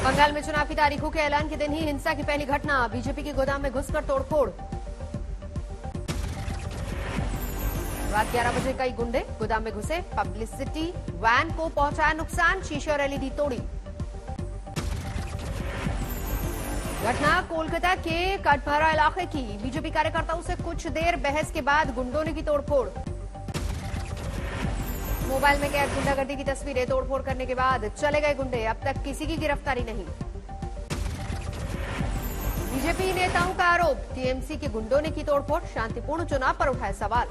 बंगाल में चुनाव की तारीखों के ऐलान के दिन ही हिंसा की पहली घटना, बीजेपी के गोदाम में घुसकर तोड़फोड़। रात 11 बजे कई गुंडे गोदाम में घुसे, पब्लिसिटी वैन को पहुंचाया नुकसान, शीशे और एलईडी तोड़ी। घटना कोलकाता के कटघरा इलाके की, बीजेपी कार्यकर्ताओं से कुछ देर बहस के बाद गुंडों ने की तोड़फोड़। मोबाइल में कैद गुंडागर्दी की तस्वीरें, तोड़फोड़ करने के बाद चले गए गुंडे, अब तक किसी की गिरफ्तारी नहीं। बीजेपी नेताओं का आरोप, टीएमसी के गुंडों ने की तोड़फोड़, शांतिपूर्ण चुनाव पर उठाए सवाल।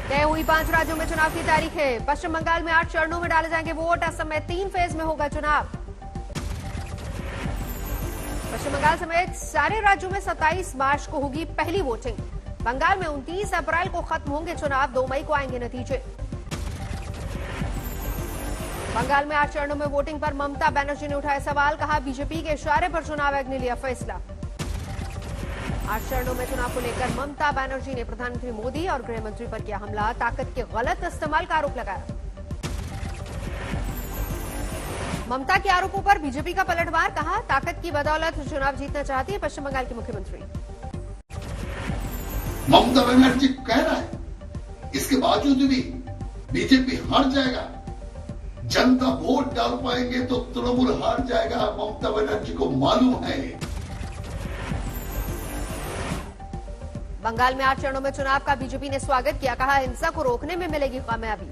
तय हुई 5 राज्यों में चुनाव की तारीख है। पश्चिम बंगाल में 8 चरणों में डाले जाएंगे वोट, असम में 3 फेज में होगा चुनाव। पश्चिम बंगाल समेत सारे राज्यों में 27 मार्च को होगी पहली वोटिंग। बंगाल में 29 अप्रैल को खत्म होंगे चुनाव, 2 मई को आएंगे नतीजे। बंगाल में 8 चरणों में वोटिंग पर ममता बनर्जी ने उठाया सवाल, कहा बीजेपी के इशारे पर चुनाव आयोग ने लिया फैसला। 8 चरणों में चुनाव को लेकर ममता बनर्जी ने प्रधानमंत्री मोदी और गृह मंत्री पर किया हमला, ताकत के गलत इस्तेमाल का आरोप लगाया। ममता के आरोपों पर बीजेपी का पलटवार, कहा ताकत की बदौलत चुनाव जीतना चाहती है पश्चिम बंगाल की मुख्यमंत्री। ममता बनर्जी कह रहा है, इसके बावजूद भी बीजेपी हार जाएगा, जनता वोट डाल पाएंगे तो तृणमूल हार जाएगा, ममता बनर्जी को मालूम है। बंगाल में 8 चरणों में चुनाव का बीजेपी ने स्वागत किया, कहा हिंसा को रोकने में मिलेगी कामयाबी।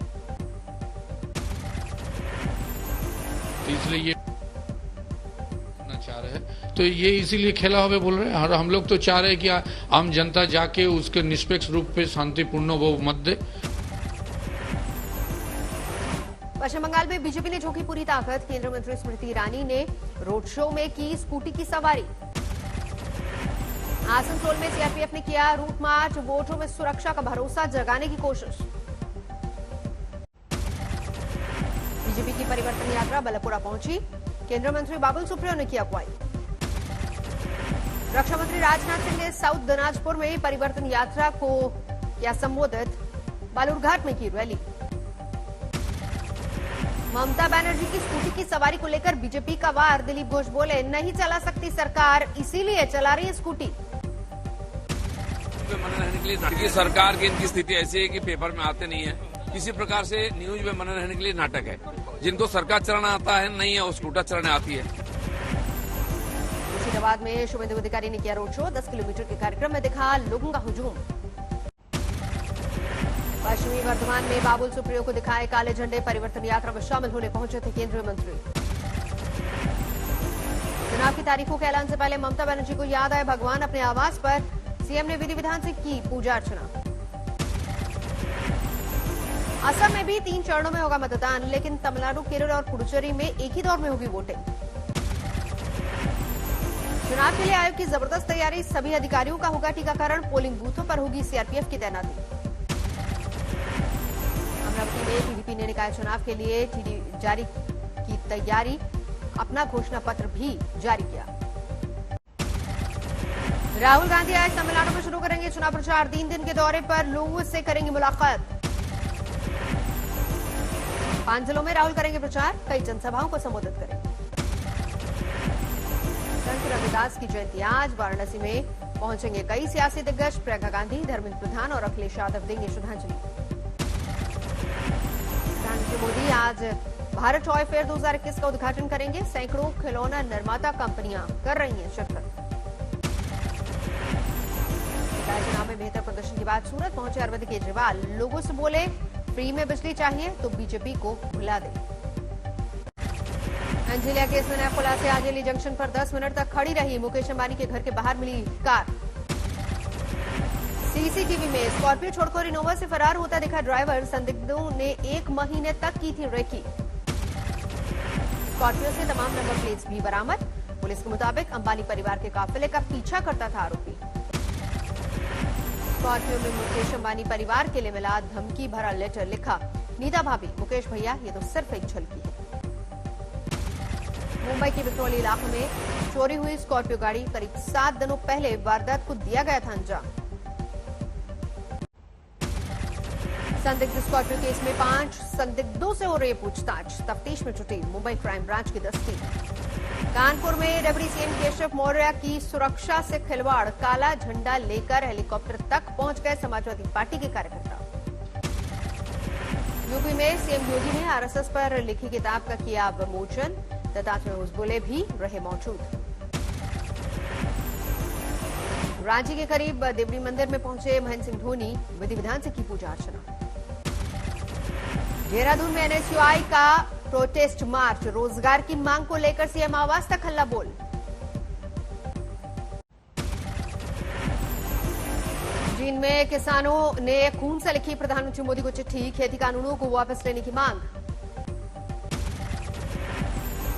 इसलिए ये चाह रहे हैं, तो ये इसीलिए खेला हुआ बोल रहे हैं, और हम लोग तो चाह रहे हैं कि आम जनता जाके उसके निष्पक्ष रूप पे शांतिपूर्ण वो मत दे। पश्चिम बंगाल में बीजेपी ने झोंकी पूरी ताकत, केंद्रीय मंत्री स्मृति ईरानी ने रोड शो में की स्कूटी की सवारी। आसनसोल में सीआरपीएफ ने किया रूट मार्च, वोटरों में सुरक्षा का भरोसा जगाने की कोशिश। बीजेपी की परिवर्तन यात्रा बलपुरा पहुंची, केंद्रीय मंत्री बाबुल सुप्रियो ने किया अगुवाई। रक्षा मंत्री राजनाथ सिंह ने साउथ दिनाजपुर में परिवर्तन यात्रा को किया संबोधित, बालूरघाट में की रैली। ममता बनर्जी की स्कूटी की सवारी को लेकर बीजेपी का वार, दिलीप घोष बोले नहीं चला सकती सरकार, इसीलिए चला रही है स्कूटी। मनन रहने के लिए सरकार की इनकी स्थिति ऐसी है कि पेपर में आते नहीं है, किसी प्रकार से न्यूज में मनन रहने के लिए नाटक है। जिनको सरकार चलाना आता है नहीं है, वो स्कूटर चलाने आती है। मुर्शिदाबाद में शुभेंदु अधिकारी ने किया रोड शो, 10 किलोमीटर के कार्यक्रम में दिखा लोगों का हुजूम। पश्चिमी वर्धमान में बाबुल सुप्रियो को दिखाए काले झंडे, परिवर्तन यात्रा में शामिल होने पहुंचे थे केंद्रीय मंत्री। चुनाव की तारीखों के ऐलान से पहले ममता बनर्जी को याद आए भगवान, अपने आवास पर सीएम ने विधि विधान से की पूजा अर्चना। असम में भी 3 चरणों में होगा मतदान, लेकिन तमिलनाडु, केरल और पुडुचेरी में एक ही दौर में होगी वोटिंग। चुनाव के लिए आयोग की जबरदस्त तैयारी, सभी अधिकारियों का होगा टीकाकरण, पोलिंग बूथों पर होगी सीआरपीएफ की तैनाती। अमरावती में टीडीपी ने निकाय चुनाव के लिए जारी की तैयारी, अपना घोषणा पत्र भी जारी किया। राहुल गांधी आज तमिलनाडु में शुरू करेंगे चुनाव प्रचार, 3 दिन के दौरे पर लोगों से करेंगे मुलाकात। 5 जिलों में राहुल करेंगे प्रचार, कई जनसभाओं को संबोधित करेंगे। संत रविदास की जयंती आज, वाराणसी में पहुंचेंगे कई सियासी दिग्गज, प्रियंका गांधी, धर्मेंद्र प्रधान और अखिलेश यादव देंगे श्रद्धांजलि। प्रधानमंत्री मोदी आज भारत टॉय फेयर 2021 का उद्घाटन करेंगे, सैकड़ों खिलौना निर्माता कंपनियां कर रही हैं शिरकत। चुनाव में बेहतर प्रदर्शन के बाद सूरत पहुंचे अरविंद केजरीवाल, लोगों से बोले फ्री में बिजली चाहिए तो बीजेपी को भुला दे। अंजलिया केस में नया खुलासे, आजेली जंक्शन पर 10 मिनट तक खड़ी रही, मुकेश अंबानी के घर के बाहर मिली कार। सीसीटीवी में स्कॉर्पियो छोड़कर इनोवा से फरार होता दिखा ड्राइवर, संदिग्धों ने 1 महीने तक की थी रेकी। स्कॉर्पियो से तमाम नंबर प्लेट्स भी बरामद, पुलिस के मुताबिक अंबानी परिवार के काफिले का पीछा करता था आरोपी। स्कॉर्पियो में मुकेश अंबानी परिवार के लिए मिला धमकी भरा लेटर, लिखा नीता भाभी, मुकेश भैया ये तो सिर्फ एक झलकी है। मुंबई के विक्रोली इलाके में चोरी हुई स्कॉर्पियो गाड़ी, करीब 7 दिनों पहले वारदात को दिया गया था अंजाम। संदिग्ध स्कॉर्पियो केस में 5 संदिग्धों से हो रही पूछताछ, तफ्तीश में जुटी मुंबई क्राइम ब्रांच की दस्ती। कानपुर में डिप्टी सीएम केशव मौर्य की सुरक्षा से खिलवाड़, काला झंडा लेकर हेलीकॉप्टर तक पहुंच गए समाजवादी पार्टी के कार्यकर्ता। यूपी में सीएम योगी ने आरएसएस पर लिखी किताब का किया विमोचन, दत्तात्रेय होसबोले भी रहे मौजूद। रांची के करीब देवरी मंदिर में पहुंचे महेंद्र सिंह धोनी, विधि विधान से की पूजा अर्चना। देहरादून में एनएसयूआई का प्रोटेस्ट मार्च, रोजगार की मांग को लेकर सीएम आवास तक हल्ला बोल। चीन में किसानों ने खून से लिखी प्रधानमंत्री मोदी को चिट्ठी, खेती कानूनों को वापस लेने की मांग।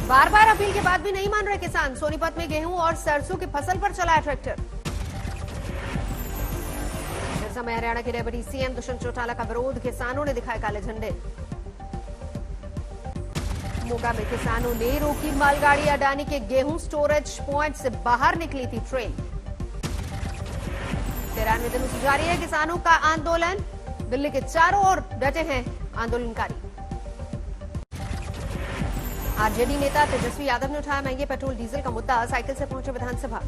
बार बार अपील के बाद भी नहीं मान रहे किसान, सोनीपत में गेहूं और सरसों की फसल पर चलाया ट्रैक्टर। में हरियाणा के डिप्टी सीएम दुष्यंत चौटाला का विरोध, किसानों ने दिखाए काले झंडे। मोगा में किसानों ने रोकी मालगाड़ी, अडानी के गेहूं स्टोरेज पॉइंट से बाहर निकली थी ट्रेन। 93 दिनों से जारी है किसानों का आंदोलन, दिल्ली के चारों ओर डटे हैं आंदोलनकारी। आरजेडी नेता तेजस्वी यादव ने उठाया महंगे पेट्रोल डीजल का मुद्दा, साइकिल से पहुंचे विधानसभा।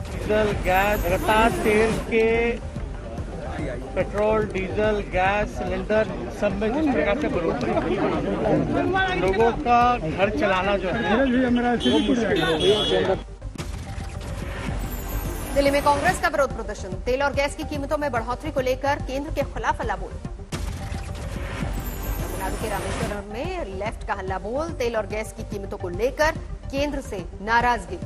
डीजल गैस लगातार तेल के पेट्रोल डीजल गैस सिलेंडर सब में जिस प्रकार से बढ़ोतरी, लोगों का घर चलाना जो है वो मुश्किल हो गया। दिल्ली में कांग्रेस का विरोध प्रदर्शन, तेल और गैस की कीमतों में बढ़ोतरी को लेकर केंद्र के खिलाफ हल्ला बोल। तमिलनाडु के रामेश्वरम में लेफ्ट का हल्ला बोल, तेल और गैस की कीमतों को लेकर केंद्र से नाराजगी।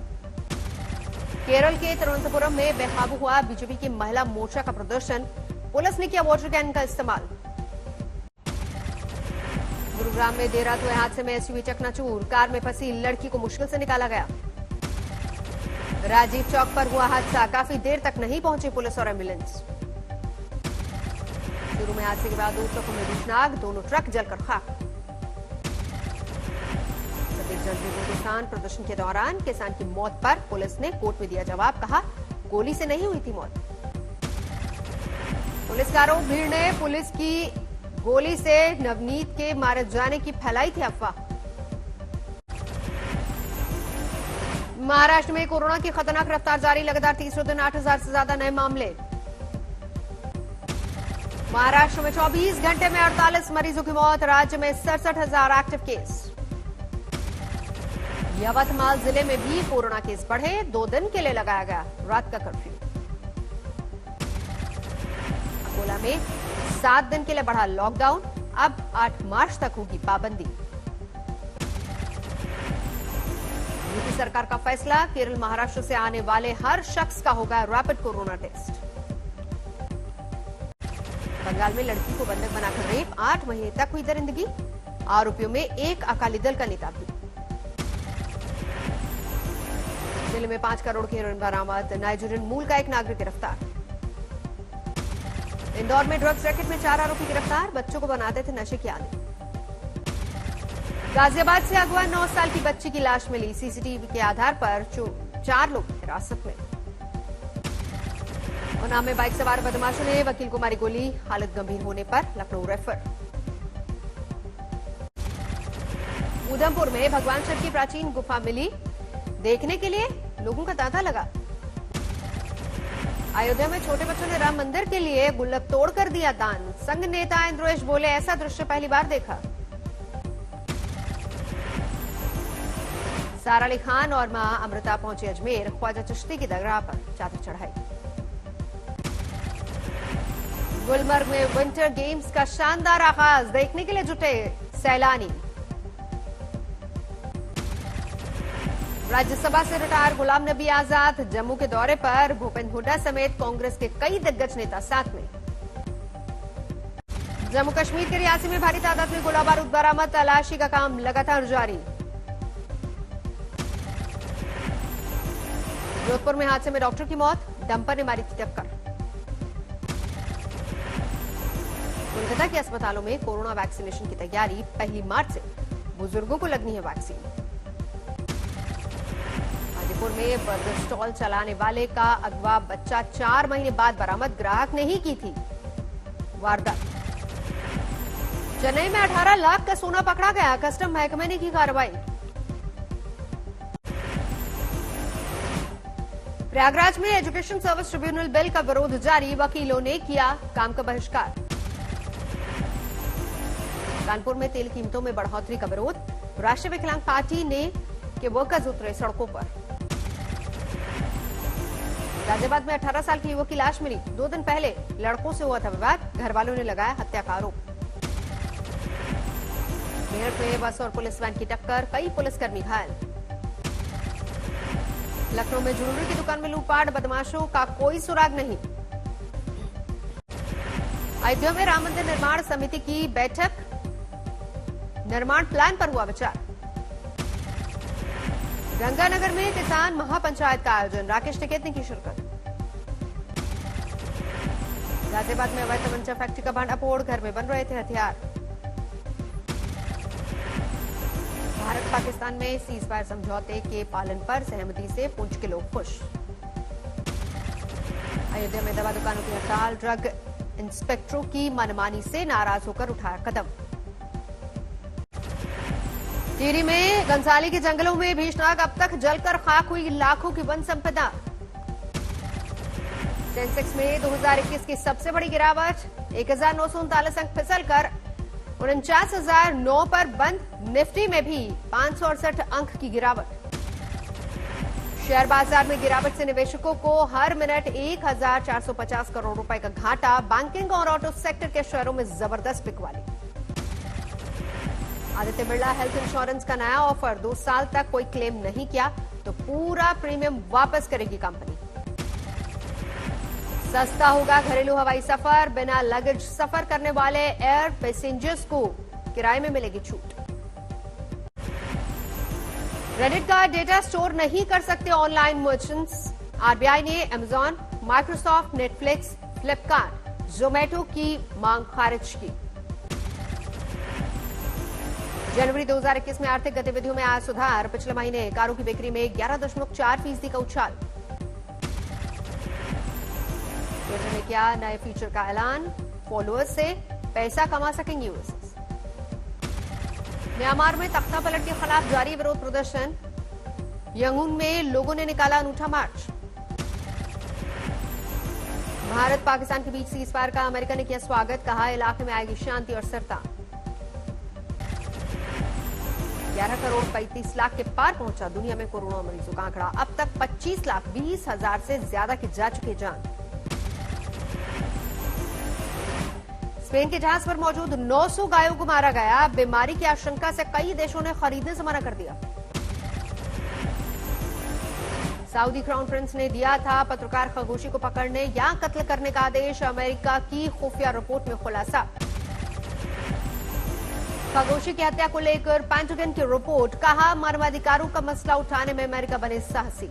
केरल के तिरुवनंतपुरम में बेकाबू हुआ बीजेपी की महिला मोर्चा का प्रदर्शन, पुलिस ने किया वाटर कैन का इस्तेमाल। गुरुग्राम में देर रात हुए हादसे में एसयूवी चकनाचूर, कार में फंसी लड़की को मुश्किल से निकाला गया। राजीव चौक पर हुआ हादसा, काफी देर तक नहीं पहुंची पुलिस और एम्बुलेंस। शुरू में हादसे के बाद 2 ट्रकों में विषनाग, दोनों ट्रक जलकर खाक। किसान प्रदर्शन के दौरान किसान की मौत पर पुलिस ने कोर्ट में दिया जवाब, कहा गोली से नहीं हुई थी मौत। पुलिस का आरोप, भीड़ ने पुलिस की गोली से नवनीत के मारे जाने की फैलाई थी अफवाह। महाराष्ट्र में कोरोना की खतरनाक रफ्तार जारी, लगातार तीसरे दिन 8,000 से ज्यादा नए मामले। महाराष्ट्र में 24 घंटे में 48 मरीजों की मौत, राज्य में 67,000 एक्टिव केस। यवतमाल जिले में भी कोरोना केस बढ़े, 2 दिन के लिए लगाया गया रात का कर्फ्यू। अकोला में 7 दिन के लिए बढ़ा लॉकडाउन, अब 8 मार्च तक होगी पाबंदी। यूपी सरकार का फैसला, केरल महाराष्ट्र से आने वाले हर शख्स का होगा रैपिड कोरोना टेस्ट। बंगाल में लड़की को बंधक बनाकर रेप, 8 महीने तक हुई दरिंदगी, आरोपियों में एक अकाली दल का नेता भी। दिल्ली में 5 करोड़ की हेरोइन बरामद, नाइजीरियन मूल का एक नागरिक गिरफ्तार। इंदौर में ड्रग्स रैकेट में 4 आरोपी गिरफ्तार, बच्चों को बनाते थे नशे की आदत। गाजियाबाद से अगवा 9 साल की बच्ची की लाश मिली, सीसीटीवी के आधार पर 4 लोग हिरासत में। उन्नाव में बाइक सवार बदमाशों ने वकील को मारी गोली, हालत गंभीर होने पर लखनऊ रेफर। उधमपुर में भगवान शिव की प्राचीन गुफा मिली, देखने के लिए लोगों का तांता लगा। अयोध्या में छोटे बच्चों ने राम मंदिर के लिए गुल्लक तोड़कर दिया दान, संघ नेता इंद्रेश बोले ऐसा दृश्य पहली बार देखा। सारा अली खान और मां अमृता पहुंचे अजमेर, ख्वाजा चिश्ती की दरगाह पर चादर चढ़ाई। गुलमर्ग में विंटर गेम्स का शानदार आगाज, देखने के लिए जुटे सैलानी। राज्यसभा से रिटायर गुलाम नबी आजाद जम्मू के दौरे पर, भूपेंद्र हुड्डा समेत कांग्रेस के कई दिग्गज नेता साथ में। जम्मू कश्मीर के रियासी में भारी तादाद में गोला बारूद बरामद, तलाशी का काम लगातार जारी। जोधपुर में हादसे में डॉक्टर की मौत, डंपर ने मारी थी टक्कर। कोलकाता के अस्पतालों में कोरोना वैक्सीनेशन की तैयारी, 1 मार्च से बुजुर्गों को लगनी है वैक्सीन। हाजीपुर में बर्गर स्टॉल चलाने वाले का अगवा बच्चा 4 महीने बाद बरामद, ग्राहक ने ही की थी वारदात। चेन्नई में 18 लाख का सोना पकड़ा गया, कस्टम महकमे ने की कार्रवाई। प्रयागराज में एजुकेशन सर्विस ट्रिब्यूनल बिल का विरोध जारी, वकीलों ने किया काम का बहिष्कार। कानपुर में तेल कीमतों में बढ़ोतरी का विरोध, राष्ट्रीय विकलांग पार्टी ने के वर्कर्स उतरे सड़कों पर। गाजियाबाद में 18 साल के युवक की लाश मिली, 2 दिन पहले लड़कों से हुआ था विवाद, घर वालों ने लगाया हत्या का आरोप। मेरठ में बस और पुलिस वैन की टक्कर, कई पुलिसकर्मी घायल। लखनऊ में ज्वेलरी की दुकान में लूटपाट, बदमाशों का कोई सुराग नहीं। अयोध्या में राम मंदिर निर्माण समिति की बैठक, निर्माण प्लान पर हुआ विचार। गंगानगर में किसान महापंचायत का आयोजन, राकेश टिकैत ने की शिरकत। गाजियाबाद में अवैध तमंचा फैक्ट्री का भांडाफोड़, घर में बन रहे थे हथियार। भारत पाकिस्तान में सीजफायर समझौते के पालन पर सहमति से पुंछ के लोग खुश। अयोध्या में दवा दुकानों की हड़ताल, ड्रग इंस्पेक्टरों की मनमानी से नाराज होकर उठाया कदम। टिहरी में गंसाली के जंगलों में भीषणाग, अब तक जलकर खाक हुई लाखों की वन संपदा। सेंसेक्स में 2021 की सबसे बड़ी गिरावट, 1939 अंक फिसलकर 49,009 पर बंद। निफ्टी में भी 568 अंक की गिरावट। शेयर बाजार में गिरावट से निवेशकों को हर मिनट 1,450 करोड़ रुपए का घाटा। बैंकिंग और ऑटो सेक्टर के शेयरों में जबरदस्त बिकवाली। आदित्य बिरला हेल्थ इंश्योरेंस का नया ऑफर, 2 साल तक कोई क्लेम नहीं किया तो पूरा प्रीमियम वापस करेगी कंपनी। सस्ता होगा घरेलू हवाई सफर, बिना लगेज सफर करने वाले एयर पैसेंजर्स को किराए में मिलेगी छूट। क्रेडिट कार्ड डेटा स्टोर नहीं कर सकते ऑनलाइन मर्चेंट्स, आरबीआई ने Amazon, Microsoft, Netflix, Flipkart, Zomato की मांग खारिज की। जनवरी 2021 में आर्थिक गतिविधियों में आया सुधार, पिछले महीने कारों की बिक्री में 11.4% का उछाल। ट्विटर ने किया नए फीचर का ऐलान, फॉलोअर्स से पैसा कमा सकेंगे यूजर्स। म्यांमार में तख्ता पलट के खिलाफ जारी विरोध प्रदर्शन, यंगून में लोगों ने निकाला अनूठा मार्च। भारत पाकिस्तान के बीच सीजफायर का अमेरिका ने किया स्वागत, कहा इलाके में आएगी शांति और स्थिरता। 11 करोड़ 35 लाख के पार पहुंचा दुनिया में कोरोना मरीजों का आंकड़ा, अब तक 25,20,000 से ज्यादा की जा चुकी जान। स्पेन के जहाज पर मौजूद 900 गायों को मारा गया, बीमारी की आशंका से कई देशों ने खरीदने से मना कर दिया। सऊदी क्राउन प्रिंस ने दिया था पत्रकार खशोगी को पकड़ने या कत्ल करने का आदेश, अमेरिका की खुफिया रिपोर्ट में खुलासा। खशोगी की हत्या को लेकर पेंटागन की रिपोर्ट, कहा मानवाधिकारों का मसला उठाने में अमेरिका बने साहसी।